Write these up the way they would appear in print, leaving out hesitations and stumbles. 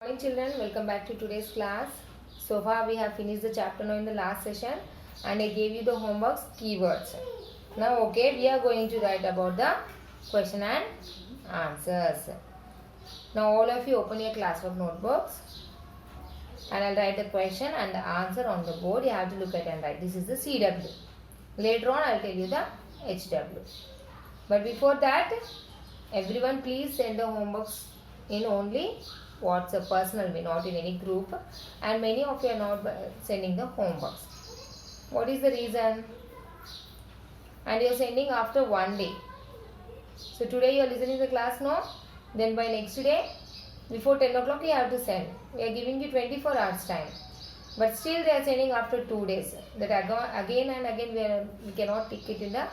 Morning children, welcome back to today's class. So far we have finished the chapter now in the last session and I gave you the homework's keywords. Now we are going to write about the question and answers. Now all of you open your classwork notebooks and I'll write the question and the answer on the board. You have to look at and write. This is the CW. Later on I'll tell you the HW. But before that, everyone please send the homeworks in only WhatsApp personal way, not in any group, and many of you are not sending the homeworks. What is the reason? And you are sending after one day. So today you are listening to the class now, then by next day before 10 o'clock you have to send. We are giving you 24 hours time, but still they are sending after 2 days. That again and again we cannot take it in the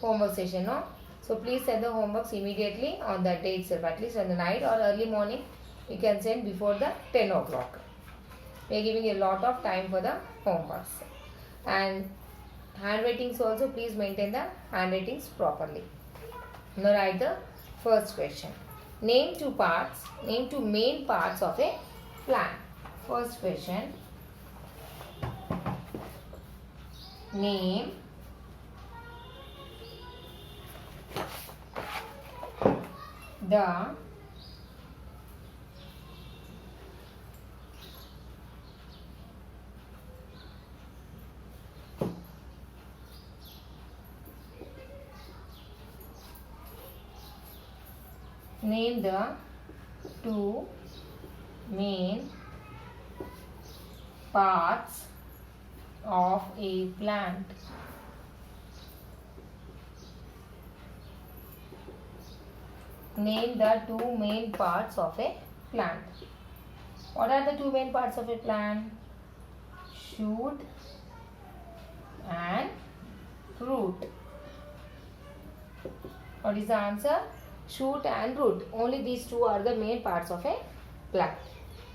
homework session, no? So please send the homeworks immediately on that day itself, at least on the night or early morning. You can send before the 10 o'clock. We are giving a lot of time for the homeworks. And handwritings also, please maintain the handwritings properly. Now write the first question. Name two main parts of a plant. First question. Name the two main parts of a plant. Name the two main parts of a plant. What are the two main parts of a plant? Shoot and root. What is the answer? Shoot and root. Only these two are the main parts of a plant.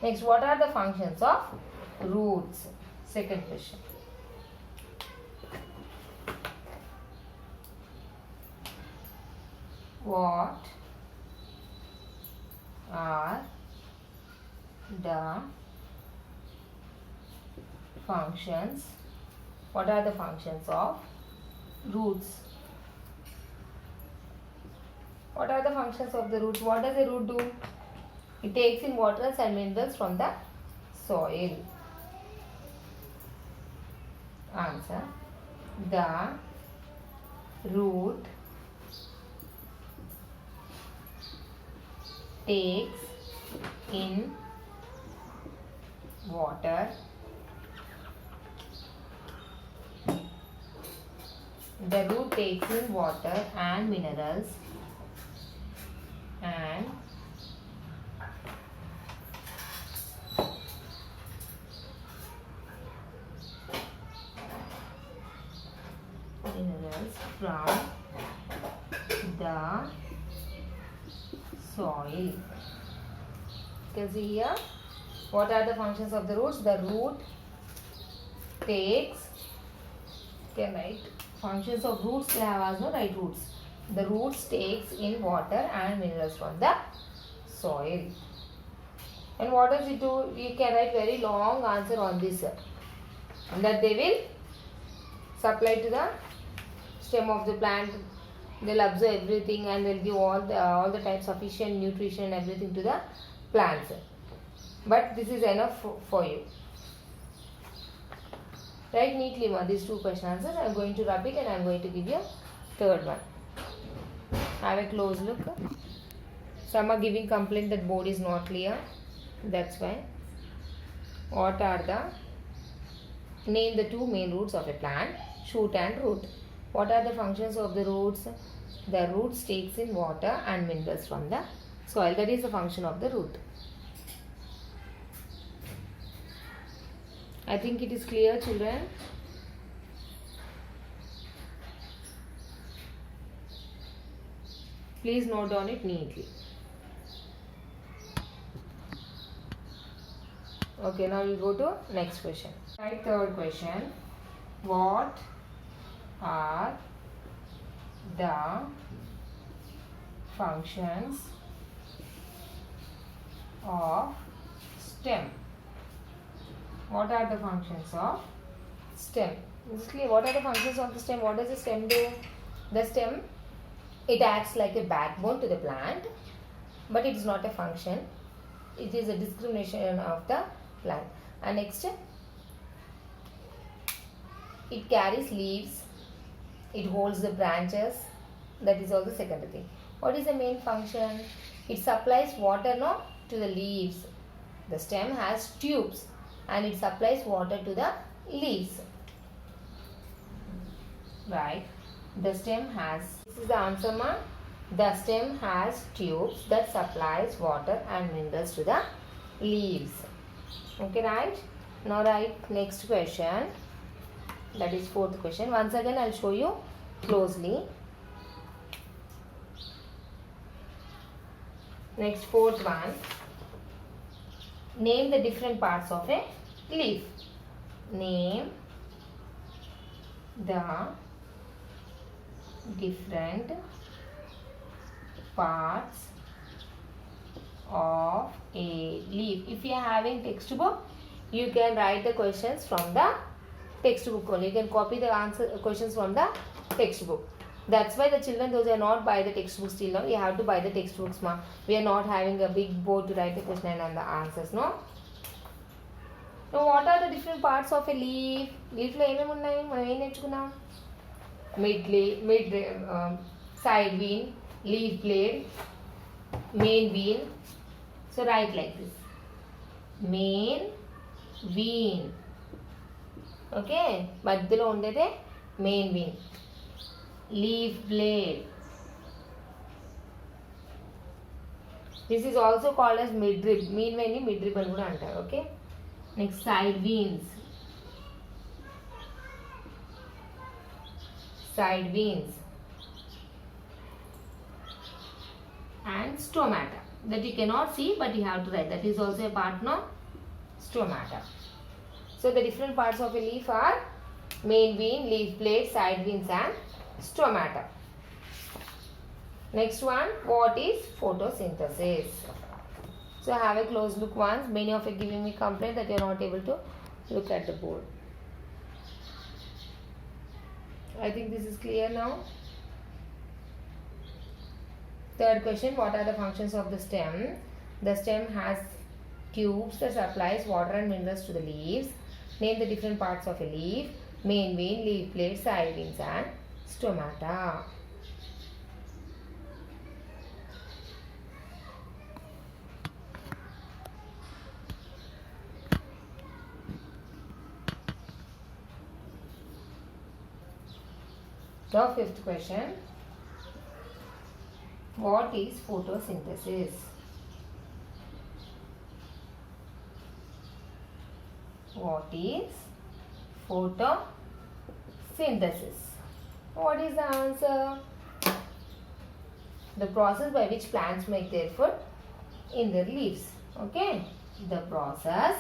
Next, what are the functions of roots? Second question. What are the functions? What are the functions of roots? What are the functions of the roots? What does a root do? It takes in water and minerals from the soil. Answer. The root takes in water and minerals from the soil. You can see here. What are the functions of the roots? The root takes, can write functions of roots. They have also write roots. The roots takes in water and minerals from the soil. And what does it do? You can write very long answer on this. And that they will supply to the stem of the plant. They'll absorb everything and they'll give all the types of sufficient nutrition and everything to the plants. But this is enough for you. Write neatly these two question answers. I am going to rub it and I am going to give you third one. Have a close look. Some are giving complaint that board is not clear. That's why. What are the? Name the two main roots of a plant. Shoot and root. What are the functions of the roots? The roots takes in water and minerals from the soil. That is the function of the root. I think it is clear, children. Please note down it neatly. Okay, now we'll go to next question. Right, third question. What are the functions of stem. What are the functions of stem? Basically, what are the functions of the stem? What does the stem do? The stem, it acts like a backbone to the plant, but it is not a function. It is a discrimination of the plant. And next, it carries leaves. It holds the branches. That is all the second thing. What is the main function? It supplies water to the leaves. The stem has tubes and it supplies water to the leaves. Right. The stem has, this is the answer ma. The stem has tubes that supplies water and minerals to the leaves. Okay, right? Now write next question. That is fourth question. Once again I will show you closely. Next, fourth one. Name the different parts of a leaf. Name the different parts of a leaf. If you are having textbook, you can write the questions from the textbook only. You can copy the answer questions from the textbook. That's why the children, those are not buy the textbooks till now. You have to buy the textbooks, ma. We are not having a big board to write the question and the answers, no? Now, what are the different parts of a leaf? Leaf lo emem unnai? Manam em nechukunnam? Side vein, leaf blade, main vein. So write like this. Main vein. Okay? Madhyalo undede main vein. Leaf blade. This is also called as midrib. Main vein ni midrib ani kuda antaru. Okay? Next, side veins. Side veins. And stomata. That you cannot see, but you have to write. That is also a part, no? Stomata. So the different parts of a leaf are main vein, leaf blade, side veins and stomata. Next one, what is photosynthesis? So have a close look once. Many of you are giving me complaint that you are not able to look at the board. I think this is clear now. Third question, what are the functions of the stem? The stem has tubes that supplies water and minerals to the leaves. Name the different parts of a leaf. Main vein, leaf blade, side veins and stomata. The fifth question. What is photosynthesis? What is photosynthesis? What is the answer? The process by which plants make their food in their leaves. Okay? The process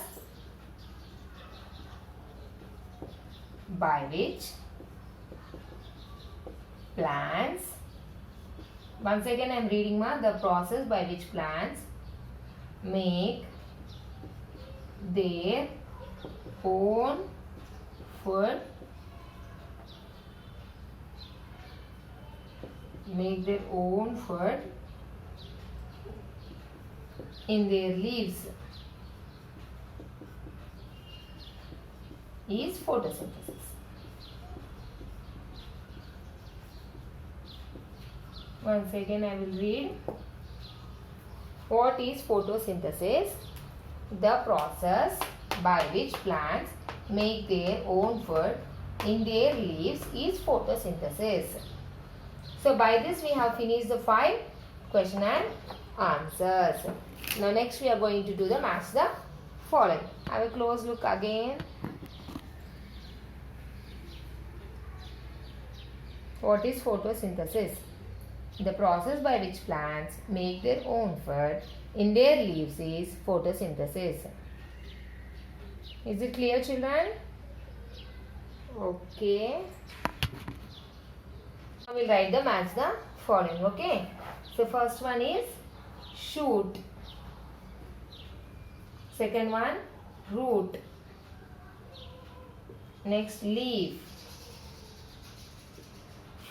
by which plants, once again I am reading the process by which plants make their own food, in their leaves is photosynthesis. Once again I will read. What is photosynthesis? The process by which plants make their own food in their leaves is photosynthesis. So by this we have finished the 5 question and answers. Now next we are going to do the match the following. Have a close look again. What is photosynthesis? The process by which plants make their own food in their leaves is photosynthesis. Is it clear, children? Okay. Now we'll write the match the following. Okay. So first one is shoot. Second one, root. Next, leaf.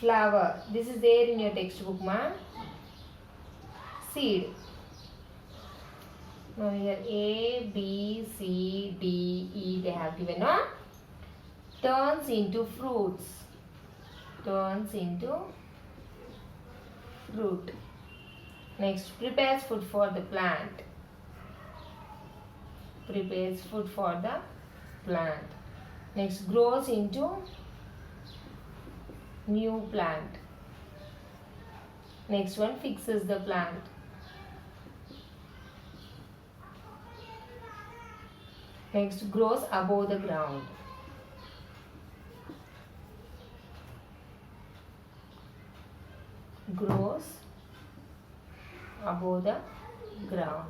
Flower. This is there in your textbook, ma. Seed. Now here A, B, C, D, E they have given, no? Turns into fruits. Turns into fruit. Next, prepares food for the plant. Prepares food for the plant. Next, grows into new plant. Next one, fixes the plant. Next, grows above the ground. Grows above the ground.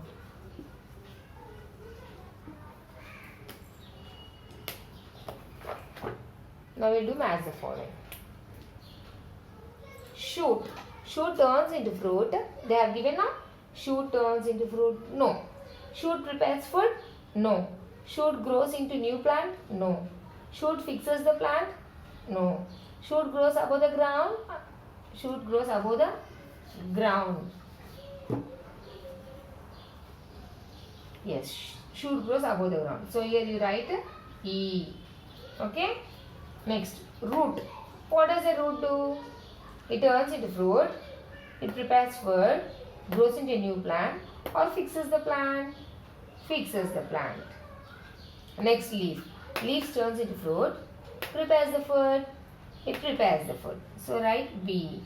Now we'll do match the following. Shoot. Shoot turns into fruit. They have given a shoot turns into fruit. No. Shoot prepares food. No. Shoot grows into new plant. No. Shoot fixes the plant. No. Shoot grows above the ground. Shoot grows above the ground. Yes. Shoot grows above the ground. So here you write E. Okay. Next, root. What does a root do? It turns into fruit, it prepares food, grows into a new plant, or fixes the plant. Fixes the plant. Next, leaf. Leaf turns into fruit, prepares the food, it prepares the food. So write B.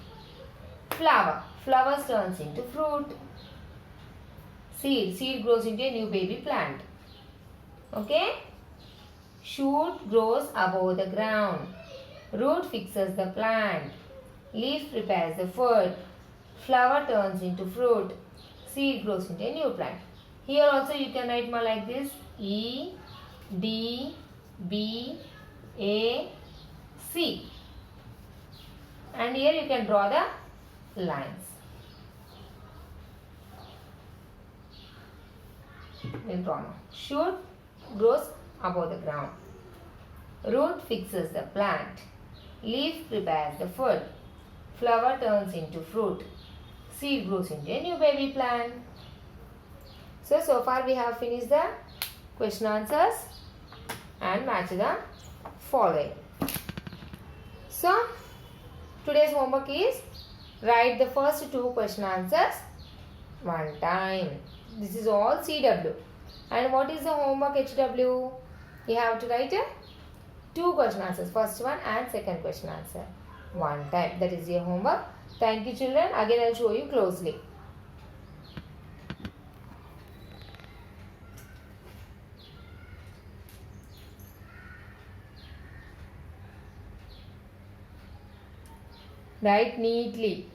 Flower. Flowers turns into fruit. Seed. Seed grows into a new baby plant. Okay? Shoot grows above the ground. Root fixes the plant. Leaf prepares the food. Flower turns into fruit. Seed grows into a new plant. Here also you can write more like this. E, D, B, A, C. And here you can draw the lines. We'll draw now. Shoot grows above the ground. Root fixes the plant. Leaf prepares the food. Flower turns into fruit. Seed grows into a new baby plant. So far we have finished the question answers and match the following. So, today's homework is write the first two question answers one time. This is all CW. And what is the homework HW? You have to write two question answers, first one and second question answer one time. That is your homework. Thank you, children. Again I will show you closely. Write neatly.